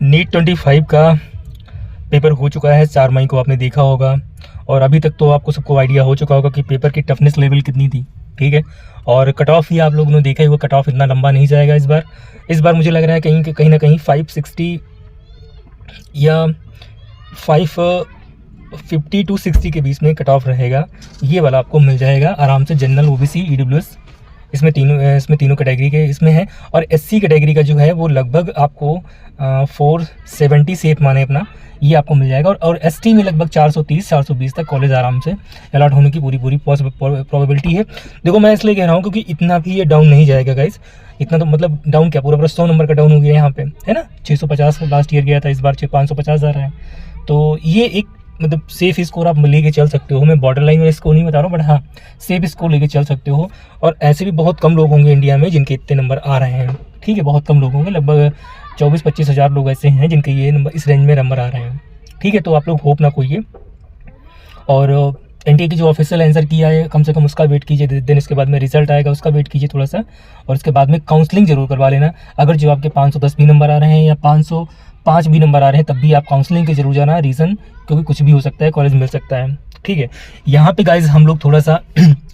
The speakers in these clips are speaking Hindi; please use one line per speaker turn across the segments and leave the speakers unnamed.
नीट 25 का पेपर हो चुका है, 4 मई को आपने देखा होगा। और अभी तक तो आपको सबको आइडिया हो चुका होगा कि पेपर की टफनेस लेवल कितनी थी, ठीक है। और कट ऑफ ही आप लोगों ने देखा ही वो, कट ऑफ इतना लंबा नहीं जाएगा इस बार मुझे लग रहा है कहीं ना कहीं 560 या 550 to 60 के बीच में कट ऑफ रहेगा। ये वाला आपको मिल जाएगा आराम से। जनरल, ओबीसी, ईडब्ल्यूएस, इसमें तीनों कैटेगरी के इसमें है। और एससी कैटेगरी का जो है वो लगभग आपको 470 सेफ माने अपना, ये आपको मिल जाएगा। और एसटी में लगभग 430-420 तक कॉलेज आराम से अलॉट होने की पूरी प्रोबेबिलिटी है। देखो मैं इसलिए कह रहा हूँ क्योंकि इतना भी ये डाउन नहीं जाएगा गाइस। इतना तो मतलब डाउन क्या, पूरा 100 नंबर का डाउन हो गया यहाँ पे, है ना। 650 लास्ट ईयर गया था, इस बार 550 आ रहा है। तो ये एक मतलब सेफ स्कोर आप लेके चल सकते हो। मैं बॉर्डर लाइन में स्कोर नहीं बता रहा हूँ, बट हाँ सेफ स्कोर लेके चल सकते हो। और ऐसे भी बहुत कम लोग होंगे इंडिया में जिनके इतने नंबर आ रहे हैं, ठीक है। बहुत कम लोग होंगे, लगभग 24-25 हज़ार लोग ऐसे हैं जिनके ये नंबर, इस रेंज में नंबर आ रहे हैं, ठीक है। तो आप लोग होप ना खोइए। और एनटीए की जो ऑफिशियल आंसर किया है कम से कम उसका वेट कीजिए, देन इसके बाद में रिजल्ट आएगा उसका वेट कीजिए थोड़ा सा। और उसके बाद में काउंसलिंग जरूर करवा लेना। अगर जो आपके 510 भी नंबर आ रहे हैं या 505 भी नंबर आ रहे हैं तब भी आप काउंसलिंग के जरूर जाना। रीज़न क्योंकि कुछ भी हो सकता है, कॉलेज मिल सकता है, ठीक है। यहाँ पे गाइज हम लोग थोड़ा सा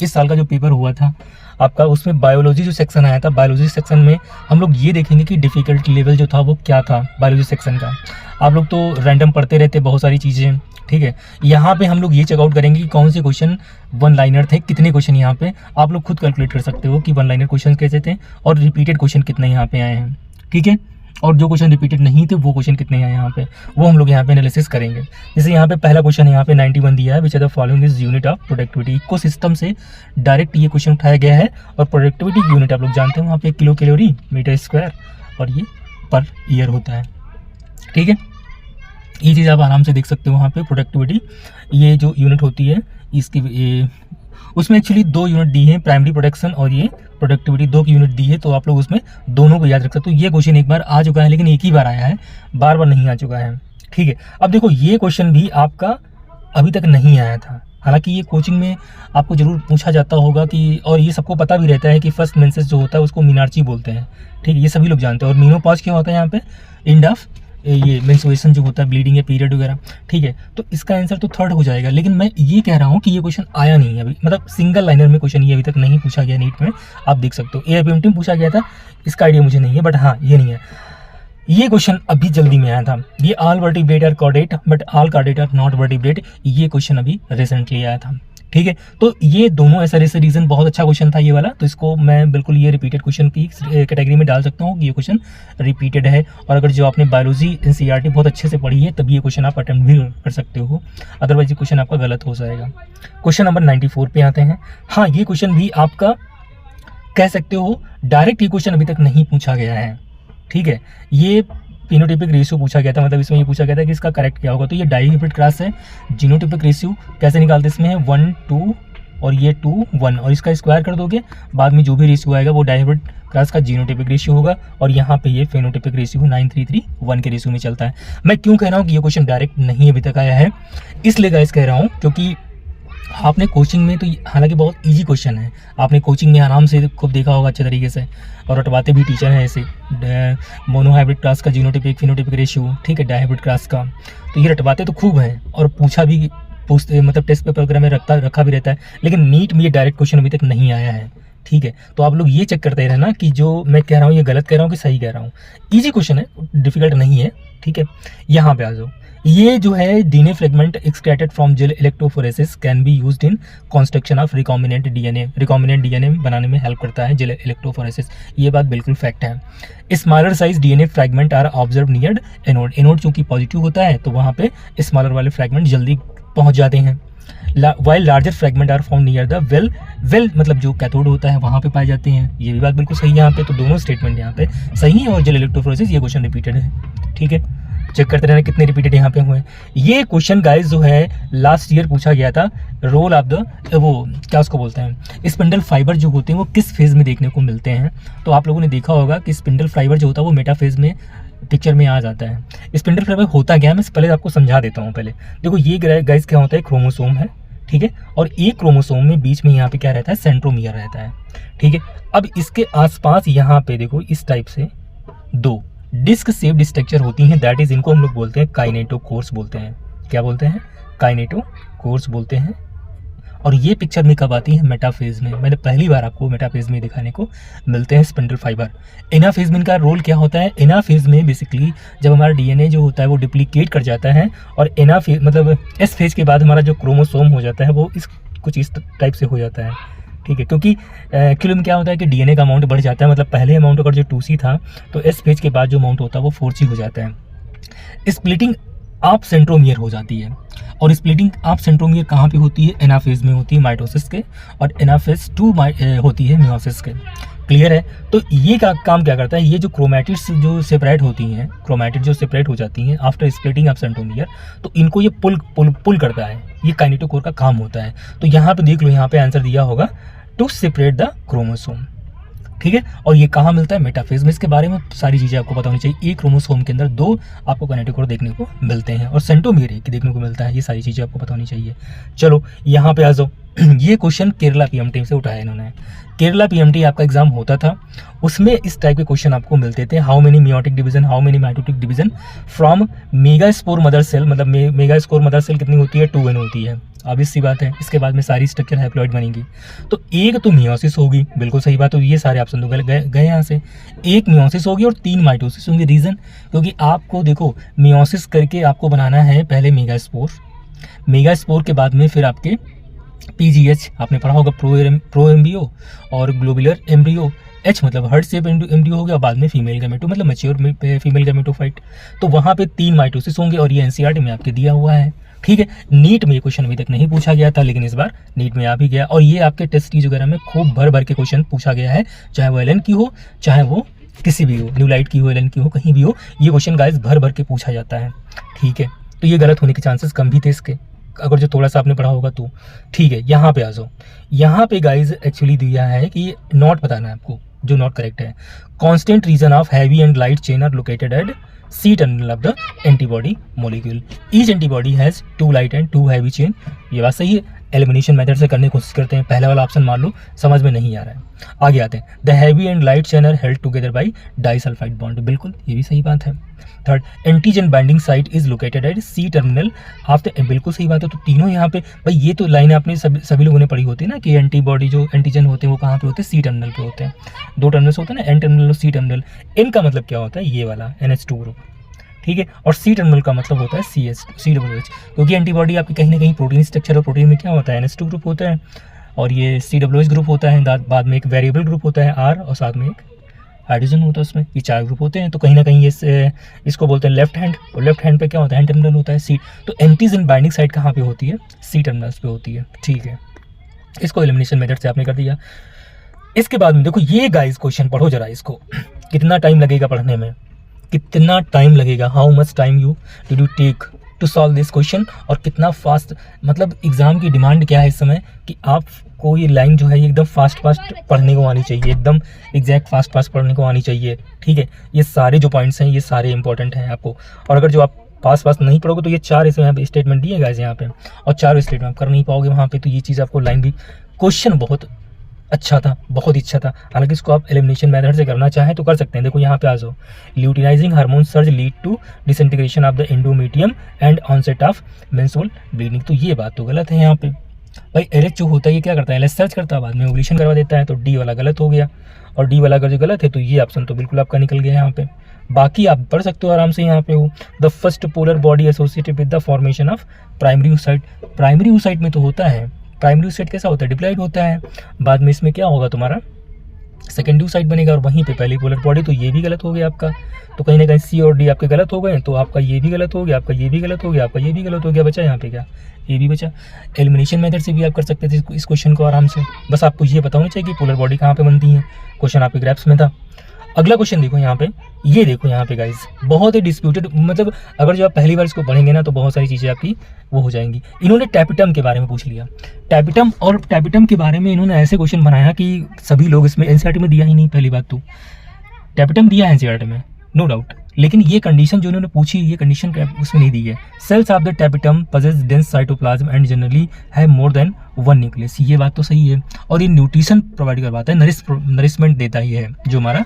इस साल का जो पेपर हुआ था आपका, उसमें बायोलॉजी जो सेक्शन आया था, बायोलॉजी सेक्शन में हम लोग ये देखेंगे कि डिफ़िकल्टी लेवल जो था वो क्या था बायोलॉजी सेक्शन का। आप लोग तो रैंडम पढ़ते रहते बहुत सारी चीज़ें, ठीक है। यहाँ पे हम लोग ये चेकआउट करेंगे कि कौन से क्वेश्चन 1 लाइनर थे, कितने क्वेश्चन यहाँ पे आप लोग खुद कैलकुलेट कर सकते हो कि 1 लाइनर क्वेश्चन कैसे थे और रिपीटेड क्वेश्चन कितने यहाँ पे आए हैं, ठीक है। और जो क्वेश्चन रिपीटेड नहीं थे वो क्वेश्चन कितने हैं यहाँ पे, वो हम लोग यहाँ पे एनालिसिस करेंगे। जैसे यहाँ पे पहला क्वेश्चन यहाँ पे 91 दिया है, which are the following is unit of productivity. Ecosystem से डायरेक्ट ये क्वेश्चन उठाया गया है। और प्रोडक्टिविटी यूनिट आप लोग जानते हैं वहाँ पे किलो कैलोरी मीटर स्क्वायर और ये पर ईयर होता है, ठीक है। ये चीज़ आप आराम से देख सकते हो वहाँ पे। प्रोडक्टिविटी ये जो यूनिट होती है इसकी उसमें एक्चुअली 2 यूनिट दी है, प्राइमरी प्रोडक्शन और ये प्रोडक्टिविटी 2 की यूनिट दी है। तो आप लोग उसमें दोनों को याद रख सकते हो। ये क्वेश्चन एक बार आ चुका है लेकिन एक ही बार आया है, बार बार नहीं आ चुका है, ठीक है। अब देखो ये क्वेश्चन भी आपका अभी तक नहीं आया था, हालांकि ये कोचिंग में आपको जरूर पूछा जाता होगा कि, और ये सबको पता भी रहता है कि फर्स्ट मेंसेस जो होता है उसको मीनार्ची बोलते हैं, ठीक है। ये सभी लोग जानते हैं। और मीनोपॉज क्या होता है यहाँ पे, एंड ऑफ ये मेंस्ट्रुएशन जो होता है, ब्लीडिंग या पीरियड वगैरह, ठीक है। तो इसका आंसर तो 3rd हो जाएगा। लेकिन मैं ये कह रहा हूँ कि ये क्वेश्चन आया नहीं है अभी, मतलब सिंगल लाइनर में क्वेश्चन ये अभी तक नहीं पूछा गया नीट में, आप देख सकते हो। एआईपीएमटी में पूछा गया था, इसका आइडिया मुझे नहीं है, बट हाँ ये नहीं है। ये क्वेश्चन अभी जल्दी में आया था। ये all vertebrate are chordate but all chordate are not vertebrate, ये क्वेश्चन अभी रिसेंटली आया था, ठीक है। तो ये दोनों ऐसा रीजन बहुत अच्छा क्वेश्चन था ये वाला। तो इसको मैं बिल्कुल ये रिपीटेड क्वेश्चन की कैटेगरी में डाल सकता हूँ कि ये क्वेश्चन रिपीटेड है। और अगर जो आपने बायोलॉजी एनसीईआरटी बहुत अच्छे से पढ़ी है तब ये क्वेश्चन आप अटेम्प्ट भी कर सकते हो, अदरवाइज ये क्वेश्चन आपका गलत हो जाएगा। क्वेश्चन नंबर 94 पे आते हैं। हाँ ये क्वेश्चन भी आपका कह सकते हो डायरेक्ट, ये क्वेश्चन अभी तक नहीं पूछा गया है, ठीक है। ये फिनोटाइपिक रेशियो पूछा गया था, मतलब इसमें ये पूछा गया था कि इसका करेक्ट क्या होगा। तो ये डाइहाइब्रिड क्रॉस है। जीनोटाइपिक रेशियो कैसे निकालते हैं, इसमें है 1 2 और ये 2 1 और इसका स्क्वायर कर दोगे, बाद में जो भी रेशियो आएगा वो डाइहाइब्रिड क्रॉस का जीनोटाइपिक रेशियो होगा। और यहाँ पे ये फेनोटाइपिक रेशियो 9331 के रेशियो में चलता है। मैं क्यों कह रहा हूँ कि ये क्वेश्चन डायरेक्ट नहीं अभी तक आया है, इसलिए गाइस कह रहा हूँ क्योंकि आपने कोचिंग में तो हालांकि बहुत इजी क्वेश्चन है, आपने कोचिंग में आराम से खूब देखा होगा अच्छे तरीके से, और रटवाते भी टीचर हैं ऐसे। मोनोहाइब्रिड क्लास का जीनोटाइपिक फिनोटाइपिक रेशियो, ठीक है, डाइहाइब्रिड क्लास का, तो ये रटवाते तो खूब हैं और पूछते मतलब टेस्ट पेपर वगैरह में रखा भी रहता है। लेकिन नीट में ये डायरेक्ट क्वेश्चन अभी तक नहीं आया है, ठीक है। तो आप लोग ये चेक करते रहना कि जो मैं कह रहा हूँ ये गलत कह रहा हूँ कि सही कह रहा हूँ। ईजी क्वेश्चन है, डिफिकल्ट नहीं है, ठीक है। यहाँ पे आ जाओ। ये जो है DNA fragment extracted from gel electrophoresis can be used in construction of recombinant DNA. Recombinant DNA बनाने में हेल्प करता है जेल इलेक्ट्रोफोरेसिस, ये बात बिल्कुल फैक्ट है। Smaller size DNA fragment are observe near anode. Anode चूंकि पॉजिटिव होता है तो वहाँ पे स्मॉलर वाले फ्रैगमेंट जल्दी पहुँच जाते हैं। While larger fragment are found near the well मतलब जो कैथोड होता है वहाँ पे पाए जाते हैं। ये भी बात बिल्कुल सही है यहाँ पे। तो दोनों स्टेटमेंट यहाँ पे सही है। और जेल इलेक्ट्रोफोरेसिस ये क्वेश्चन रिपीटेड है, ठीक है। चेक करते रहना कितने रिपीटेड यहाँ पे हुए हैं। ये क्वेश्चन गाइस जो है लास्ट ईयर पूछा गया था। रोल ऑफ द वो क्या उसको बोलते हैं, स्पिंडल फाइबर जो होते हैं वो किस फेज में देखने को मिलते हैं। तो आप लोगों ने देखा होगा कि स्पिंडल फाइबर जो होता है वो मेटाफेज में पिक्चर में आ जाता है। स्पिंडल फाइबर होता क्या है, मैं पहले आपको समझा देता हूँ। पहले देखो ये गाइस क्या होता है, क्रोमोसोम है, ठीक है। और एक क्रोमोसोम में बीच में यहाँ पे क्या रहता है, सेंट्रोमियर रहता है, ठीक है। अब इसके आसपास यहाँ पे देखो इस टाइप से 2 डिस्क शेप्ड स्ट्रक्चर होती हैं, दैट इज इनको हम लोग बोलते हैं काइनेटोकोर्स बोलते हैं। क्या बोलते हैं? काइनेटोकोर्स बोलते हैं। और ये पिक्चर में कब आती है? मेटाफेज में। मैंने पहली बार आपको मेटाफेज में दिखाने को मिलते हैं स्पिंडल फाइबर। एनाफेज में इनका रोल क्या होता है? एनाफेज में बेसिकली जब हमारा डीएनए जो होता है वो डिप्लीकेट कर जाता है, और एनाफेज मतलब एस फेज के बाद हमारा जो क्रोमोसोम हो जाता है वो कुछ इस टाइप से हो जाता है, ठीक है। क्योंकि एक्चुअली में क्या होता है कि डीएनए का अमाउंट बढ़ जाता है, मतलब पहले अमाउंट अगर जो 2C था तो एस फेज के बाद जो अमाउंट होता है वो 4C हो जाता है। स्प्लिटिंग आप सेंट्रोमियर हो जाती है, और स्प्लिटिंग आप सेंट्रोमियर कहाँ पे होती है? एनाफेज में होती है माइटोसिस के, और एनाफेज 2 होती है मियोसिस के। क्लियर है? तो ये काम क्या करता है? ये जो क्रोमैटिड्स जो सेपरेट होती हैं, क्रोमैटिड जो सेपरेट हो जाती हैं आफ्टर स्प्लिटिंग ऑफ सेंट्रोमियर, तो इनको ये पुल करता है। ये काइनेटोकोर का काम होता है। तो यहाँ पे देख लो, यहाँ पे आंसर दिया होगा टू सेपरेट द क्रोमोसोम, ठीक है। और ये कहाँ मिलता है? मेटाफेज में। इसके बारे में सारी चीज़ें आपको पता होनी चाहिए। एक क्रोमोसोम के अंदर 2 आपको काइनेटोकोर देखने को मिलते हैं, और सेंट्रोमियर एक देखने को मिलता है। ये सारी चीज़ें आपको पता होनी चाहिए। चलो यहाँ पे आ जाओ। ये क्वेश्चन केरला पीएमटी से उठाया इन्होंने। केरला पीएमटी आपका एग्जाम होता था, उसमें इस टाइप के क्वेश्चन आपको मिलते थे। How many meiotic division, how many mitotic division from megaspore mother cell, मतलब मेगास्पोर मदर सेल कितनी होती है? 2n होती है। अब इसी बात है, इसके बाद में सारी स्ट्रक्चर हैप्लॉइड बनेगी। तो एक तो मियोसिस होगी, बिल्कुल सही बात। तो ये सारे ऑप्शन तो गए यहाँ से। एक मियोसिस होगी और 3 माइटोसिस होंगे। रीजन क्योंकि आपको देखो मियोसिस करके आपको बनाना है पहले मेगास्पोर, मेगास्पोर के बाद में फिर आपके PGH आपने पढ़ा होगा, प्रो एम्ब्रियो और ग्लोबुलर एम्ब्रियो। H मतलब हार्ट शेप एम्ब्रियो हो गया, बाद में फीमेल गैमेटो मतलब मैच्योर फीमेल गैमेटोफाइट। तो वहाँ पे 3 माइटोसिस होंगे, और ये एनसीईआरटी में आपके दिया हुआ है, ठीक है। नीट में ये क्वेश्चन अभी तक नहीं पूछा गया था, लेकिन इस बार नीट में आ भी गया। और ये आपके टेस्ट सीरीज वगैरह में खूब भर के क्वेश्चन पूछा गया है, चाहे वो LN की हो, चाहे वो किसी भी हो, न्यूलाइट की हो, LN की हो, कहीं भी हो, ये क्वेश्चन गाइस भर के पूछा जाता है, ठीक है। तो ये गलत होने के चांसेस कम भी थे इसके, अगर जो थोड़ा सा आपने पढ़ा होगा तो, ठीक है। यहाँ पे आ जाओ। यहाँ पे गाइज एक्चुअली दिया है कि नॉट बताना है आपको, जो नॉट करेक्ट है। Constant region of heavy and light chain are located at C terminal of the antibody molecule. Each antibody has 2 light and 2 heavy chain. ये बात सही है। एलिमिनेशन मेथड से करने की कोशिश करते हैं। पहला वाला ऑप्शन मान लो समझ में नहीं आ रहा है, आगे आते हैं। The heavy and light chain are held together by disulphide bond. बिल्कुल, ये भी सही बात है। Third, antigen binding site is located at C terminal of the, बिल्कुल सही बात है। तो तीनों यहाँ पे भाई, ये तो लाइन आपने सभी लोगों ने पढ़ी होती है ना कि एंटीबॉडी जो एंटीजन होते हैं वो कहाँ पे होते हैं? C टर्मिनल पे होते हैं। 2 टर्मिनल्स होते हैं ना, N टर्मिनल और C टर्मिनल। इनका मतलब क्या होता है? ये वाला NH2 ग्रुप, ठीक है। और C टर्मिनल का मतलब होता है CH, क्योंकि एंटीबॉडी आपकी कहीं ना कहीं प्रोटीन स्ट्रक्चर, और प्रोटीन में क्या होता है? NH2 ग्रुप होता है, और ये COOH ग्रुप होता है। बाद में एक वेरिएबल ग्रुप होता है R, और साथ में एक हाइड्रोजन होता है उसमें। ये 4 ग्रुप होते हैं। तो कहीं ना कहीं ये इसको बोलते हैं लेफ्ट हैंड, और लेफ्ट हैंड पे क्या होता है? N टर्मिनल होता है C। तो एंटीजन बाइंडिंग साइट कहाँ पे होती है? C टर्मिनल्स पे होती है, ठीक है। इसको एलिमिनेशन मेथड से आपने कर दिया। इसके बाद में देखो ये गाइस क्वेश्चन पढ़ो जरा इसको। कितना टाइम लगेगा पढ़ने में? कितना टाइम लगेगा? How much time you take to solve this question? और कितना फास्ट, मतलब एग्जाम की डिमांड क्या है इस समय कि आपको ये लाइन जो है ये एकदम फास्ट पढ़ने को आनी चाहिए, एकदम एग्जैक्ट फास्ट पढ़ने को आनी चाहिए, ठीक है। ये सारे जो पॉइंट्स हैं ये सारे इंपॉर्टेंट हैं आपको। और अगर जो आप फास्ट नहीं पढ़ोगे तो ये 4 ऐसे यहाँ पे स्टेटमेंट दिए गए यहाँ पे, और 4 स्टेटमेंट आप कर नहीं पाओगे वहाँ पे। तो ये चीज़ आपको लाइन भी, क्वेश्चन बहुत अच्छा था, बहुत ही अच्छा था। हालांकि इसको आप एलिमिनेशन मेथड से करना चाहें तो कर सकते हैं। देखो यहाँ पे आ जाओ। Luteinising hormone surge lead to disintegration of the endometrium and onset of menstrual bleeding. तो ये बात तो गलत है यहाँ पे। भाई LH जो होता है ये क्या करता है? LH सर्च करता है, बाद में ओवुलेशन करवा देता है। तो D वाला गलत हो गया, और D वाला अगर जो गलत है तो ये ऑप्शन तो बिल्कुल आपका निकल गया यहाँ पे। बाकी आप पढ़ सकते हो आराम से यहाँ पे हो। The first polar body associated with the formation of primary oocyte। Primary oocyte में तो होता है, प्राइमरी oocyte कैसा होता है? डिप्लॉइड होता है। बाद में इसमें क्या होगा तुम्हारा? सेकेंडरी oocyte बनेगा, और वहीं पे पहली पोलर बॉडी। तो ये भी गलत हो गया आपका। तो कहीं ना कहीं C और D आपके गलत हो गए। तो आपका ये भी गलत हो गया, आपका ये भी गलत हो गया, आपका ये भी गलत हो गया। बचा यहाँ पे क्या? ये भी बचा। एलिमिनेशन मेथड से भी आप कर सकते थे इस क्वेश्चन को आराम से। बस आपको ये पता होना चाहिए कि पोलर बॉडी कहाँ पे बनती है। क्वेश्चन आपके ग्रैप्स में था। अगला क्वेश्चन देखो यहाँ पे, ये देखो यहाँ पे गाइज, बहुत ही डिस्प्यूटेड, मतलब अगर जो आप पहली बार इसको पढ़ेंगे ना तो बहुत सारी चीज़ें आपकी वो हो जाएंगी। इन्होंने टैपिटम के बारे में पूछ लिया। टैपिटम के बारे में इन्होंने ऐसे क्वेश्चन बनाया कि सभी लोग इसमें एनसीईआरटी में दिया ही नहीं। पहली बात तो टैपिटम दिया है एनसीईआरटी में, नो डाउट, लेकिन ये कंडीशन जो उन्होंने पूछी, ये कंडीशन उसमें नहीं दी है। Cells of the tapetum possess dense cytoplasm and generally have more than one nucleus. ये बात तो सही है, और ये न्यूट्रिशन प्रोवाइड करवाता है, नरिशमेंट देता ही है, जो हमारा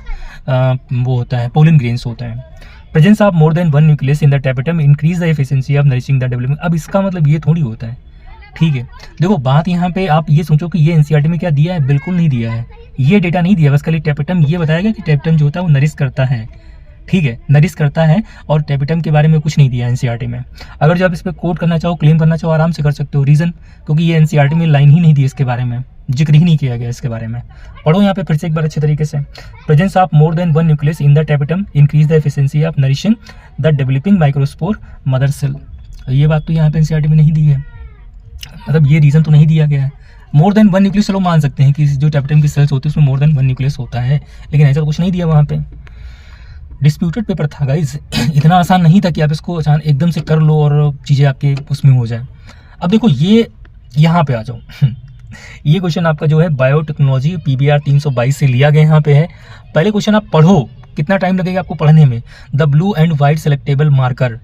वो होता है पोलन ग्रेन्स होता है। Presence of more than one nucleus in the tapetum increase the efficiency of nourishing the development. अब इसका मतलब ये थोड़ी होता है, ठीक है। देखो बात यहाँ पे आप ये सोचो कि ये एनसीईआरटी में क्या दिया है, बिल्कुल नहीं दिया है, ये डेटा नहीं दिया, बस खाली टैपिटम ये बताया गया कि टैपिटम जो होता है वो नरिश करता है, ठीक है, नरिश करता है, और टैपिटम के बारे में कुछ नहीं दिया एनसीईआरटी में। अगर जो आप इस पर कोट करना चाहो, क्लेम करना चाहो, आराम से कर सकते हो। रीज़न, क्योंकि ये एनसीईआरटी में लाइन ही नहीं दी इसके बारे में, जिक्र ही नहीं किया गया इसके बारे में। पढ़ो यहाँ पे फिर से एक बार अच्छे तरीके से। Presence of more than one nucleus in the tapetum increase the efficiency of nourishing the developing microspore mother cell. ये बात तो यहाँ पे एनसीईआरटी में नहीं दी है, मतलब ये रीज़न तो नहीं दिया गया है। मोर देन वन न्यूक्लियस चलो मान सकते हैं कि जो टैपिटम की सेल्स होती है उसमें मोर देन वन न्यूक्लियस होता है, लेकिन ऐसा कुछ नहीं दिया वहाँ पे। डिस्प्यूटेड पेपर था गाइज, इतना आसान नहीं था कि आप इसको अचानक एकदम से कर लो और चीज़ें आपके उसमें हो जाए। अब देखो ये यहाँ पे आ जाओ ये क्वेश्चन आपका जो है बायोटेक्नोलॉजी PBR 322 से लिया गया यहाँ पे है। पहले क्वेश्चन आप पढ़ो, कितना टाइम लगेगा आपको पढ़ने में। The blue and white selectable marker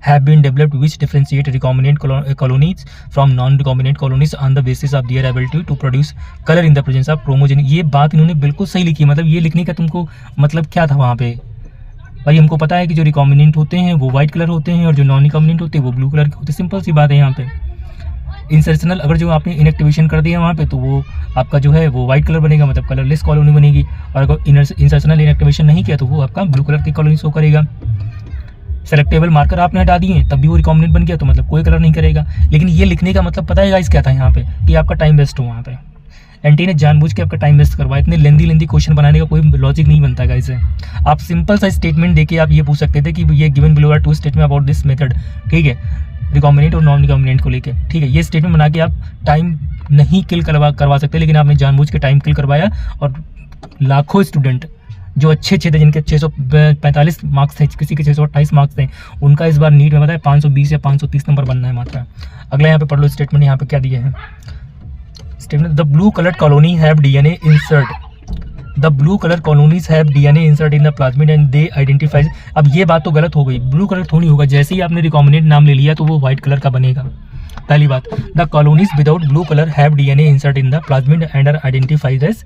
have been developed which differentiate recombinant colonies from non-recombinant colonies on the basis of their ability to produce color in the presence of chromogeny। ये बात इन्होंने बिल्कुल सही लिखी, मतलब ये लिखने का तुमको मतलब क्या था वहाँ पे भाई, हमको पता है कि जो रिकॉम्बिनेंट होते हैं वो वाइट कलर होते हैं और जो नॉन रिकॉम्बिनेंट होते हैं वो ब्लू कलर के होते हैं, सिंपल सी बात है यहाँ पे। इंसर्शनल अगर जो आपने इनएक्टिवेशन कर दिया वहाँ पे तो वो आपका जो है वो वाइट कलर बनेगा, मतलब कलरलेस कॉलोनी बनेगी, और अगर इंसर्शनल इनएक्टिवेशन नहीं किया तो वो आपका ब्लू कलर की कॉलोनी शो करेगा। सेलेक्टेबल मार्कर आपने हटा दिए तब भी वो रिकॉम्बिनेंट बन गया, तो मतलब कोई कलर नहीं करेगा। लेकिन ये लिखने का मतलब पता है गाइस क्या था यहाँ पे, कि आपका टाइम वेस्ट हो। वहाँ पे एंटी ने जानबूझ के आपका टाइम वेस्ट करवाया, इतने लेंदी क्वेश्चन बनाने का कोई लॉजिक नहीं बनता गाइस है। आप सिंपल सा स्टेटमेंट देके आप ये पूछ सकते थे कि ये given below are two statement about this method, ठीक है, रिकॉम्बिनेंट और नॉन रिकॉम्बिनेंट को लेके, ठीक है। ये स्टेटमेंट बना के आप टाइम नहीं किल करवा सकते, लेकिन आपने जानबूझ के टाइम किल करवाया, और लाखों स्टूडेंट जो अच्छे थे, जिनके 645 मार्क्स थे, किसी के 628 मार्क्स थे, उनका इस बार नीट में पता है 520 या 530 नंबर बनना है मात्र। अगला यहाँ पे पढ़ लो स्टेटमेंट, यहाँ पे क्या दिया है statement. The blue coloured colony have DNA insert, the blue colour colonies have DNA insert in the plasmid and they identifies. अब ये बात तो गलत हो गई, ब्लू कलर थोड़ी होगा, जैसे ही आपने रिकॉम्बिनेंट नाम ले लिया तो वो व्हाइट कलर का बनेगा। पहली बात, the colonies without blue colour have DNA insert in the plasmid and are identified as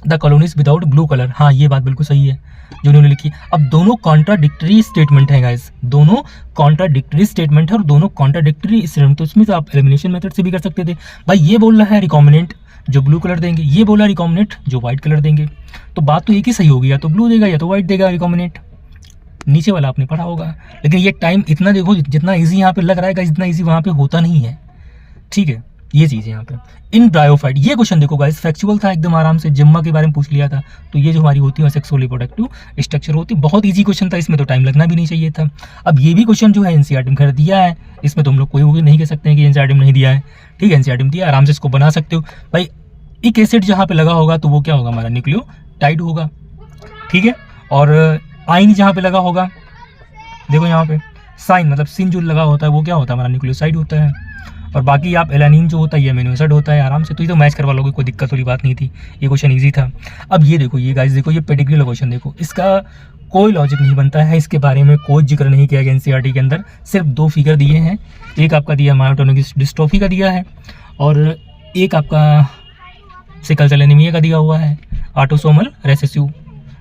the colonies without blue colour. हाँ ये बात बिल्कुल सही है जो उन्होंने लिखी। अब दोनों कॉन्ट्राडिक्टरी स्टेटमेंट है गाइस, दोनों कॉन्ट्राडिक्टरी स्टेटमेंट है और दोनों कॉन्ट्राडिक्टरी स्टेटमेंट, तो उसमें से आप एलिमिनेशन मेथड से भी कर सकते थे। भाई ये बोल रहा है रिकॉम्बिनेंट जो ब्लू कलर देंगे, ये बोला रिकॉम्बिनेंट जो व्हाइट कलर देंगे, तो बात तो एक ही सही होगी, या तो ब्लू देगा या तो व्हाइट देगा रिकॉम्बिनेंट। नीचे वाला आपने पढ़ा होगा, लेकिन ये टाइम इतना देखो, जितना ईजी यहाँ पे लग रहा है गाइस, इतना ईजी वहाँ पे होता नहीं है, ठीक है। ये चीज़ है यहाँ पे। इन ब्रायोफाइट, ये क्वेश्चन देखो गाइस फैक्चुअल था एकदम, आराम से जिम्मा के बारे में पूछ लिया था, तो ये जो हमारी होती है सेक्सुअली रिप्रोडक्टिव स्ट्रक्चर होती है, बहुत इजी क्वेश्चन था, इसमें तो टाइम लगना भी नहीं चाहिए था। अब ये भी क्वेश्चन जो है एनसीईआरटी में कर दिया है, इसमें तो हम लोग कोई भी नहीं कह सकते हैं कि एनसीईआरटी में नहीं दिया है, ठीक है, एनसीईआरटी में दिया, आराम से इसको बना सकते हो। भाई एक एसिड जहाँ पे लगा होगा तो वो क्या होगा, हमारा न्यूक्लियोटाइड होगा, ठीक है, और आइन जहाँ पे लगा होगा, देखो यहाँ पे साइन मतलब सिन जो लगा होता है वो क्या होता है, हमारा न्यूक्लियोसाइड होता है, और बाकी आप एलानिन जो होता है ये अमीनो एसिड होता है, आराम से। तो ये तो मैच करवा लोगे, कोई दिक्कत वाली बात नहीं थी, ये क्वेश्चन इजी था। अब ये देखो, ये गाइस देखो, ये पेडिग्री वाला क्वेश्चन देखो, इसका कोई लॉजिक नहीं बनता है, इसके बारे में कोई जिक्र नहीं किया गया एनसीईआरटी के अंदर, सिर्फ दो फिगर दिए हैं, एक आपका दिया मायोटोनिक डिस्ट्रोफी का दिया है, और एक आपका सिकल सेल एनीमिया का दिया हुआ है, ऑटोसोमल रेसेसिव,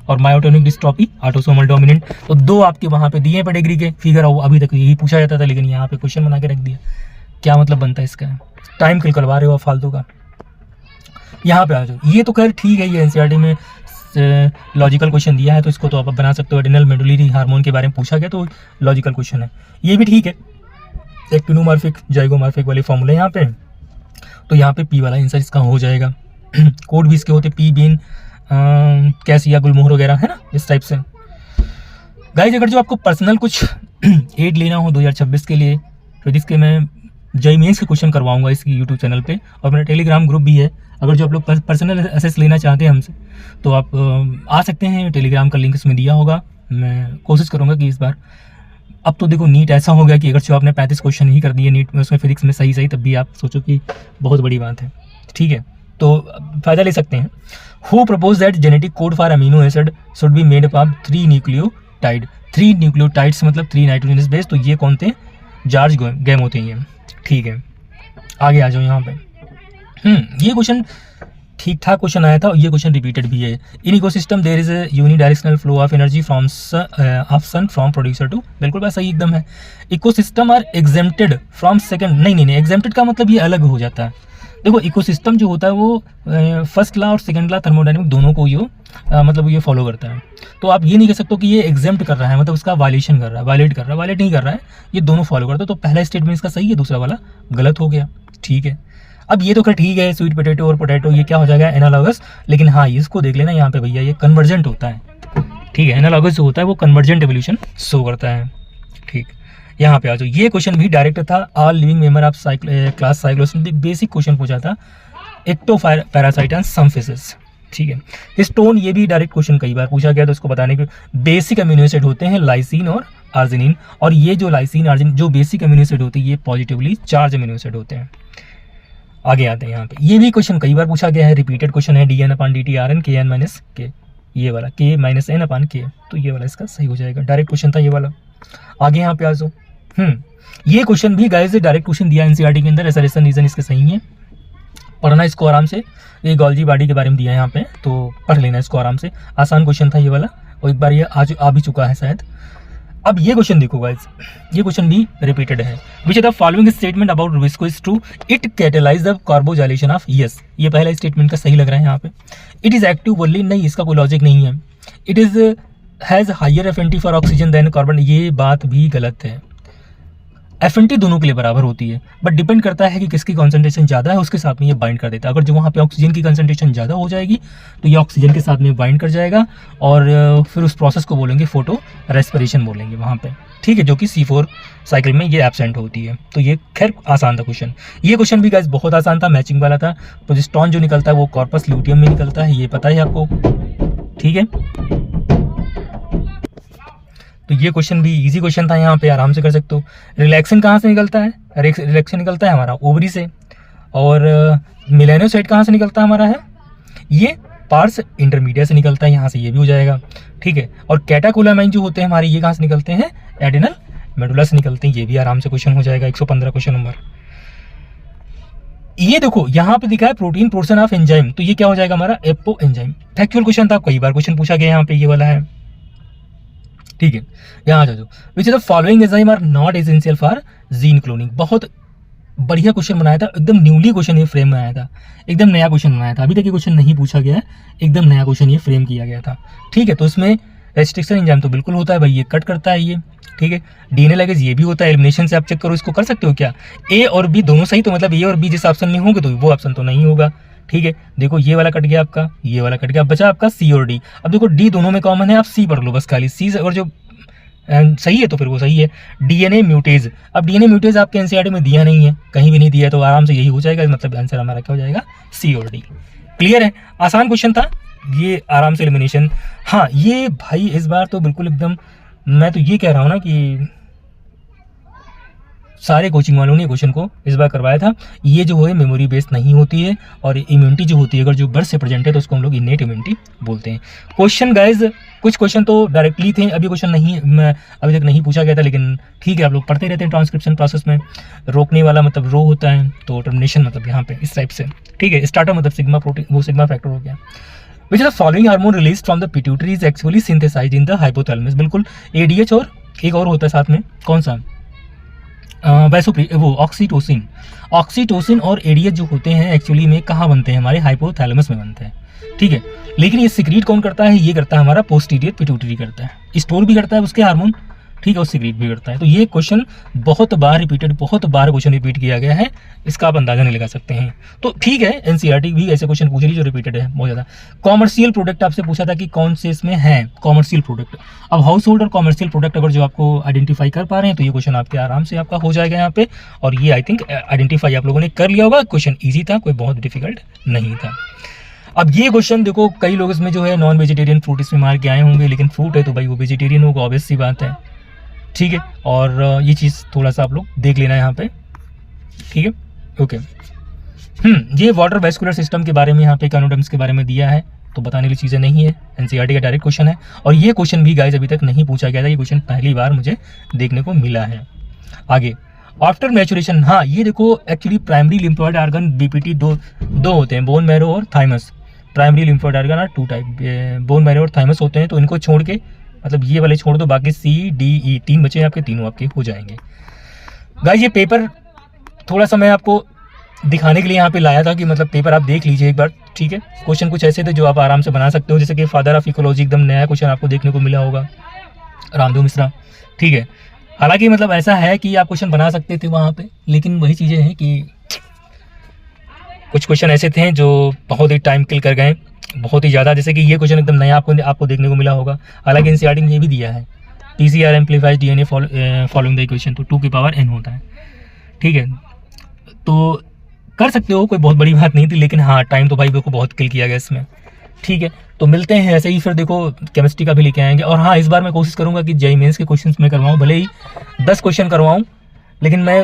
और मायोटोनिक डिस्ट्रोफी ऑटोसोमल डोमिनेंट। तो दो आपके वहाँ पे दिए पेडिग्री के फिगर, अभी तक यही पूछा जाता था, लेकिन यहाँ पे क्वेश्चन बना के रख दिया। क्या मतलब बनता है इसका, टाइम किल करवा रहे हो फालतू का। यहाँ पे आ जाओ, ये तो खैर ठीक है, ये एनसीईआरटी में लॉजिकल क्वेश्चन दिया है, तो इसको तो आप बना सकते हो। एड्रेनल मेडुलरी हार्मोन के बारे में पूछा गया तो लॉजिकल क्वेश्चन है, ये भी ठीक है। एक्टिनोमॉर्फिक जाइगोमॉर्फिक वाले फॉर्मूले यहाँ पे, तो यहाँ पे पी वाला आंसर इसका हो जाएगा। कोड भी इसके होते पी बीन कैसिया गुलमोहर वगैरह, है ना, इस टाइप से। गाइज अगर जो आपको पर्सनल कुछ एड लेना हो 2026 के लिए, फिर इसके मैं जेईई मेंस के क्वेश्चन करवाऊंगा इसकी यूट्यूब चैनल पे, और मेरा टेलीग्राम ग्रुप भी है। अगर जो आप लोग पर्सनल असेस लेना चाहते हैं हमसे, तो आप आ सकते हैं, टेलीग्राम का लिंक इसमें दिया होगा। मैं कोशिश करूँगा कि इस बार, अब तो देखो नीट ऐसा हो गया कि अगर जो आपने 35 क्वेश्चन ही कर दिए नीट में, उसमें फिजिक्स में सही, तब भी आप सोचो कि बहुत बड़ी बात है, ठीक है, तो फ़ायदा ले सकते हैं। Who propose that genetic code for amino acid should be made up of 3 nucleo nucleotide, 3 nucleotides मतलब 3 नाइट्रोजनस बेस, तो ये कौन थे, जार्ज गैम होते हैं ये। ठीक है, आगे आ जाओ यहाँ पे। ये क्वेश्चन ठीक ठाक क्वेश्चन आया था और ये क्वेश्चन रिपीटेड भी है। In ecosystem there is a unidirectional flow of energy from sun from producer to, बिल्कुल बात सही एकदम है। Ecosystem are exempted from second, नहीं एग्जेम्प्टेड का मतलब ये अलग हो जाता है। देखो इकोसिस्टम जो होता है वो फर्स्ट लॉ और सेकंड लॉ थर्मोडायनेमिक दोनों को ये मतलब ये फॉलो करता है। तो आप ये नहीं कह सकते कि ये एग्जेम्प्ट कर रहा है मतलब उसका वायलेशन कर रहा है, वायलेट नहीं कर रहा है, ये दोनों फॉलो करता है। तो पहला स्टेटमेंट इसका सही है, दूसरा वाला गलत हो गया। ठीक है, अब ये तो खैर ठीक है, स्वीट पोटैटो और पोटैटो ये क्या हो जाएगा, एनालॉगस। लेकिन हाँ इसको देख लेना यहाँ पे भैया, ये कन्वर्जेंट होता है। ठीक है, एनालॉगस जो होता है वो कन्वर्जेंट एवोल्यूशन शो करता है। ठीक, यहाँ पे आ जाओ। ये क्वेश्चन भी डायरेक्ट था, all living member of class cyclosis, basic question पूछा था, ectoparasite and some fishes. ठीक है, हिस्टोन ये भी डायरेक्ट क्वेश्चन कई बार पूछा गया, तो इसको बताने के बेसिक अमीनो एसिड होते हैं लाइसिन और आर्जिनिन, और ये जो लाइसिन आर्जिनिन जो बेसिक अमीनो एसिड होती है ये पॉजिटिवली चार्ज अमीनो एसिड होते हैं। आगे आते हैं यहाँ पे, ये भी क्वेश्चन कई बार पूछा गया है, रिपीटेड क्वेश्चन है, dn/dt Rn kn-k, ये वाला k-n/k, तो ये वाला इसका सही हो जाएगा, डायरेक्ट क्वेश्चन था ये वाला। आगे यहाँ पे आ जाओ। ये क्वेश्चन भी गाइस डायरेक्ट क्वेश्चन दिया एनसीईआरटी के अंदर, असरेशन रीजन इसके सही है, पढ़ना इसको आराम से। ये गोल्जी बॉडी के बारे में दिया है यहाँ पे, तो पढ़ लेना इसको आराम से, आसान क्वेश्चन था ये वाला, और एक बार ये आज आ भी चुका है शायद। अब ये क्वेश्चन देखो गाइस, ये क्वेश्चन भी रिपीटेड है। Which the following statement about rubisco is true, it catalyse the carboxylation of, yes ये पहला स्टेटमेंट का सही लग रहा है यहाँ पे। इट इज एक्टिव बोली, नहीं इसका कोई लॉजिक नहीं है। It is has higher affinity for oxygen than carbon, ये बात भी गलत है। एफिनिटी दोनों के लिए बराबर होती है, बट डिपेंड करता है कि किसकी कॉन्सेंट्रेशन ज़्यादा है उसके साथ में ये बाइंड कर देता है। अगर जो वहाँ पे ऑक्सीजन की कॉन्सेंट्रेशन ज़्यादा हो जाएगी तो ये ऑक्सीजन के साथ में बाइंड कर जाएगा, और फिर उस प्रोसेस को बोलेंगे फोटो रेस्पिरेशन बोलेंगे वहाँ पे। ठीक है, जो कि C4 साइकिल में ये एब्सेंट होती है। तो ये खैर आसान था क्वेश्चन। ये क्वेश्चन भी गाइस बहुत आसान था, मैचिंग वाला था। प्रोजेस्टेरॉन जो निकलता है वो कॉर्पस ल्यूटियम में निकलता है, ये पता है आपको। ठीक है, तो ये क्वेश्चन भी इजी क्वेश्चन था, यहाँ पे आराम से कर सकते हो। रिलैक्सिन कहाँ से निकलता है, रिलैक्सिन निकलता है हमारा ओवरी से, और मेलानोसाइट कहाँ से निकलता है हमारा है, ये पार्स इंटरमीडिया से निकलता है, यहाँ से ये भी हो जाएगा। ठीक है, और कैटाकोलामाइन जो होते हैं हमारे ये कहाँ से निकलते हैं, एडिनल मेडुला से निकलते हैं, ये भी आराम से क्वेश्चन हो जाएगा। 115 क्वेश्चन नंबर। ये देखो यहाँ पे दिखा है प्रोटीन पोर्शन ऑफ एंजाइम, तो ये क्या हो जाएगा हमारा, एपो एंजाइम। फैक्चुअल क्वेश्चन था, कई बार क्वेश्चन पूछा गया, यहाँ पे ये वाला है। ठीक है, यहाँ जाओ। Which the following enzyme are not essential for gene cloning, बहुत बढ़िया क्वेश्चन बनाया था, एकदम न्यूली क्वेश्चन ये फ्रेम में आया था, एकदम नया क्वेश्चन बनाया था, अभी तक ये क्वेश्चन नहीं पूछा गया है, एकदम नया क्वेश्चन ये फ्रेम किया गया था। ठीक है, तो इसमें रेस्ट्रिक्शन एंजाइम तो बिल्कुल होता है भाई, ये कट करता है ये। ठीक है, डीएनए लिगेज ये भी होता है, एलिमिनेशन से आप चेक करो, इसको कर सकते हो क्या, ए और बी दोनों सही, तो मतलब ए और बी जिस ऑप्शन में होंगे तो वो ऑप्शन तो नहीं होगा। ठीक है, देखो ये वाला कट गया आपका, ये वाला कट गया, बचा आपका सी और डी। अब देखो डी दोनों में कॉमन है, आप सी पढ़ लो बस खाली, सी और जो सही है तो फिर वो सही है। डीएनए म्यूटेज, अब डीएनए म्यूटेज आपके एनसीईआरटी में दिया नहीं है, कहीं भी नहीं दिया है, तो आराम से यही हो जाएगा, मतलब आंसर हमारा क्या हो जाएगा, सी और डी। क्लियर है, आसान क्वेश्चन था ये, आराम से एलिमिनेशन। हाँ ये भाई इस बार तो बिल्कुल एकदम, मैं तो ये कह रहा हूँ ना कि सारे कोचिंग वालों ने क्वेश्चन को इस बार करवाया था। ये जो है मेमोरी बेस्ड नहीं होती है, और इम्यूनिटी जो होती है अगर जो बर्थ से प्रेजेंट है तो उसको हम लोग इनेट इम्यूनिटी बोलते हैं। क्वेश्चन गाइज कुछ क्वेश्चन तो डायरेक्टली थे, अभी क्वेश्चन नहीं अभी तक नहीं पूछा गया था, लेकिन ठीक है आप लोग पढ़ते रहते हैं ट्रांसक्रिप्शन प्रोसेस में। रोकने वाला मतलब रो होता है, तो टर्मिनेशन मतलब यहाँ पे इस टाइप से। ठीक है, स्टार्टर मतलब सिग्मा प्रोटीन, वो सिग्मा फैक्टर हो गया। Which the following hormone release from the pituitary is actually synthesised in the hypothalamus, बिल्कुल एडीएच और एक और होता है साथ में, कौन सा, वो ऑक्सीटोसिन और एडीएच जो होते हैं एक्चुअली में कहाँ बनते हैं, हमारे हाइपोथैलेमस में बनते हैं। ठीक है, लेकिन ये सिक्रीट कौन करता है, ये करता है हमारा पोस्टीरियर पिट्यूटरी करता है, स्टोर भी करता है उसके हार्मोन। ठीक है, और सिक्रीट भी करता है। तो ये क्वेश्चन बहुत बार क्वेश्चन रिपीट किया गया है, इसका आप अंदाजा नहीं लगा सकते हैं। तो ठीक है, एनसीईआरटी भी ऐसे क्वेश्चन पूछ रही जो रिपीटेड है बहुत ज़्यादा। कॉमर्शियल प्रोडक्ट आपसे पूछा था कि कौन से इसमें है कॉमर्शियल प्रोडक्ट। अब हाउस होल्ड और कॉमर्शियल प्रोडक्ट अगर जो आपको आइडेंटिफाई कर पा रहे हैं तो ये क्वेश्चन आपके आराम से आपका हो जाएगा यहाँ पे, और ये आई थिंक आइडेंटिफाई आप लोगों ने कर लिया होगा। क्वेश्चन ईजी था, कोई बहुत डिफिकल्ट नहीं था। अब ये क्वेश्चन देखो, कई लोग इसमें जो है नॉन वेजिटेरियन फ्रूट इसमें मार के आए होंगे, लेकिन फ्रूट है तो भाई वो वेजिटेरियन होगा, ऑब्वियस सी बात है। ठीक है, और ये चीज़ थोड़ा सा आप लोग देख लेना यहाँ पे। ठीक है, ओके। ये वाटर वेस्कुलर सिस्टम के बारे में यहाँ पे इकोनोडर्म्स के बारे में दिया है, तो बताने वाली चीज़ें नहीं है, एनसीईआरटी का डायरेक्ट क्वेश्चन है। और ये क्वेश्चन भी गाइज अभी तक नहीं पूछा गया था, ये क्वेश्चन पहली बार मुझे देखने को मिला है। आगे आफ्टर मैचुरेशन, हाँ ये देखो actually primary lymphoid organ BPT दो होते हैं, बोन मैरो और thymus. Primary lymphoid organ are 2 type, bone marrow और थाइमस होते हैं। तो इनको छोड़ के मतलब ये वाले छोड़ दो, बाकी सी डी ई 3 बचे हैं आपके, तीनों आपके हो जाएंगे। गाइस ये पेपर थोड़ा सा मैं आपको दिखाने के लिए यहाँ पे लाया था कि मतलब पेपर आप देख लीजिए एक बार, ठीक है। क्वेश्चन कुछ ऐसे थे जो आप आराम से बना सकते हो, जैसे कि फादर ऑफ इकोलॉजी, एकदम नया क्वेश्चन आपको देखने को मिला होगा, रामदेव मिश्रा, ठीक है। हालांकि मतलब ऐसा है कि आप क्वेश्चन बना सकते थे वहाँ पे, लेकिन वही चीज़ें हैं कि कुछ क्वेश्चन ऐसे थे जो बहुत ही टाइम किल कर गए, बहुत ही ज़्यादा। जैसे कि ये क्वेश्चन एकदम नया आपको देखने को मिला होगा। हालांकि एनसीईआरटी में ये भी दिया है, PCR amplifies DNA following the equation, तो 2 की पावर n होता है, ठीक है। तो कर सकते हो, कोई बहुत बड़ी बात नहीं थी, लेकिन हाँ टाइम तो भाई को बहुत किल किया गया इसमें, ठीक है। तो मिलते हैं ऐसे ही, फिर देखो केमिस्ट्री का भी लेके आएंगे। और हाँ इस बार मैं कोशिश करूँगा कि जेईई मेंस के क्वेश्चन मैं करवाऊँ, भले ही 10 क्वेश्चन करवाऊँ, लेकिन मैं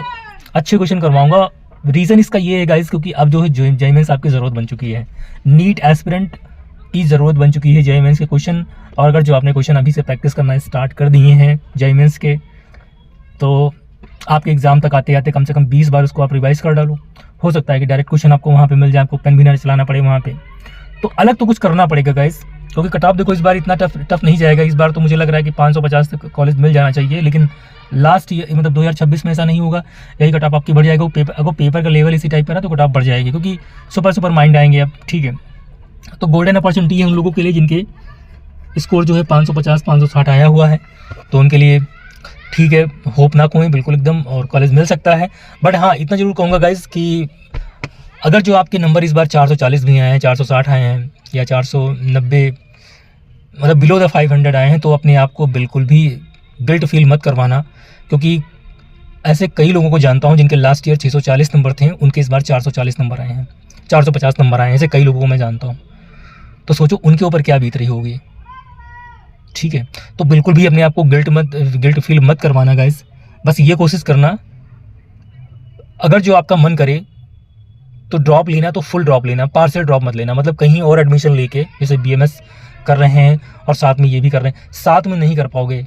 अच्छे क्वेश्चन करवाऊँगा। रीज़न इसका ये है गाइस, क्योंकि अब जो है जेईई मेंस आपकी ज़रूरत बन चुकी है, नीट एस्पिरेंट की ज़रूरत बन चुकी है जेईई मेंस के क्वेश्चन। और अगर जो आपने क्वेश्चन अभी से प्रैक्टिस करना स्टार्ट कर दिए हैं जेईई मेंस के, तो आपके एग्जाम तक आते आते कम से कम 20 बार उसको आप रिवाइज कर डालो। हो सकता है कि डायरेक्ट क्वेश्चन आपको वहाँ पे मिल जाए, आपको पेन भी ना चलाना पड़े वहाँ पे। तो अलग तो कुछ करना पड़ेगा गाइस, क्योंकि कट ऑफ देखो इस बार इतना टफ नहीं जाएगा। इस बार तो मुझे लग रहा है कि 550 तक कॉलेज मिल जाना चाहिए, लेकिन लास्ट ईयर मतलब 2026 में ऐसा नहीं होगा, यही कट ऑफ आपकी बढ़ जाएगा। अगर पेपर का लेवल इसी टाइप का ना तो कट ऑफ बढ़ जाएगी, क्योंकि सुपर माइंड आएंगे अब, ठीक है। तो गोल्डन अपॉर्चुनिटी है उन लोगों के लिए जिनके स्कोर जो है 550-560 आया हुआ है, तो उनके लिए ठीक है, होप ना खोएं बिल्कुल एकदम, और कॉलेज मिल सकता है। बट हाँ इतना जरूर कहूँगा गाइस कि अगर जो आपके नंबर इस बार 440 भी आए हैं, 460 आए हैं, या 490 मतलब बिलो द 500 आए हैं, तो अपने आप को बिल्कुल भी गिल्ट फील मत करवाना, क्योंकि ऐसे कई लोगों को जानता हूँ जिनके लास्ट ईयर 640 नंबर थे, उनके इस बार 440 नंबर आए हैं, 450 नंबर आए हैं, ऐसे कई लोगों को मैं जानता हूँ। तो सोचो उनके ऊपर क्या बीत रही होगी, ठीक है। तो बिल्कुल भी अपने आप को गिल्ट फील मत करवाना गाइस। बस ये कोशिश करना, अगर जो आपका मन करे तो ड्रॉप लेना तो फुल ड्रॉप लेना, पार्शियल ड्रॉप मत लेना। मतलब कहीं और एडमिशन लेके, जैसे बीएमएस कर रहे हैं और साथ में ये भी कर रहे हैं, साथ में नहीं कर पाओगे,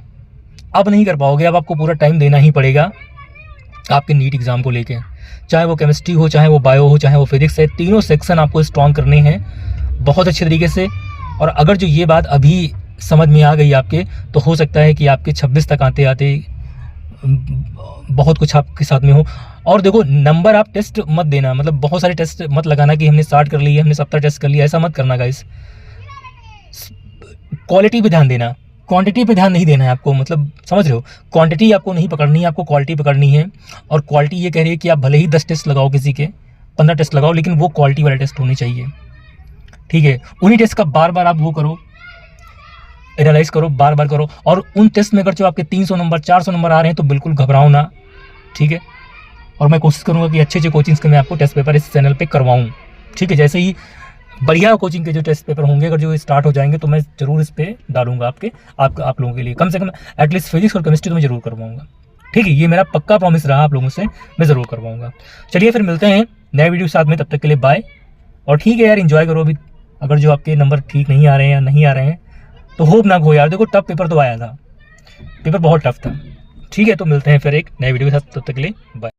अब नहीं कर पाओगे। अब आपको पूरा टाइम देना ही पड़ेगा आपके नीट एग्जाम को लेके, चाहे वो केमिस्ट्री हो, चाहे वो बायो हो, चाहे वो फिजिक्स है, तीनों सेक्शन आपको स्ट्रॉन्ग करने हैं बहुत अच्छे तरीके से। और अगर जो ये बात अभी समझ में आ गई आपके, तो हो सकता है कि आपके 26 तक आते आते बहुत कुछ आपके साथ में हो। और देखो नंबर आप टेस्ट मत देना, मतलब बहुत सारे टेस्ट मत लगाना कि हमने 60 कर लिए, हमने 70 टेस्ट कर लिया, ऐसा मत करना गाइस। क्वालिटी पे ध्यान देना, क्वांटिटी पे ध्यान नहीं देना है आपको, मतलब समझ रहे हो। क्वांटिटी आपको नहीं पकड़नी है, आपको क्वालिटी पकड़नी है। और क्वालिटी ये कह रही है कि आप भले ही 10 टेस्ट लगाओ, किसी के 15 टेस्ट लगाओ, लेकिन वो क्वालिटी वाले टेस्ट होने चाहिए, ठीक है। उन्हीं टेस्ट का बार बार आप वो करो, एनालाइज करो, बार बार करो। और उन टेस्ट में अगर जो आपके 300 नंबर 400 नंबर आ रहे हैं तो बिल्कुल घबराओ ना, ठीक है। और मैं कोशिश करूँगा कि अच्छे कोचिंग्स के मैं आपको टेस्ट पेपर इस चैनल पे करवाऊँ, ठीक है। जैसे ही बढ़िया कोचिंग के जो टेस्ट पेपर होंगे, अगर जो स्टार्ट हो जाएंगे, तो मैं ज़रूर इस पर डालूंगा आप लोगों के लिए, कम से कम एटलीस्ट फिजिक्स और केमिस्ट्री तो मैं ज़रूर करवाऊँगा, ठीक है। ये मेरा पक्का प्रॉमिस रहा आप लोगों से, मैं ज़रूर करवाऊँगा। चलिए फिर मिलते हैं नए वीडियो के साथ में, तब तक के लिए बाय। और ठीक है यार, एंजॉय करो अभी। अगर जो आपके नंबर ठीक नहीं आ रहे हैं या नहीं आ रहे हैं तो होप ना खो यार, देखो टफ पेपर तो आया था, पेपर बहुत टफ था, ठीक है। तो मिलते हैं फिर एक नए वीडियो के साथ, तब तक के लिए बाय।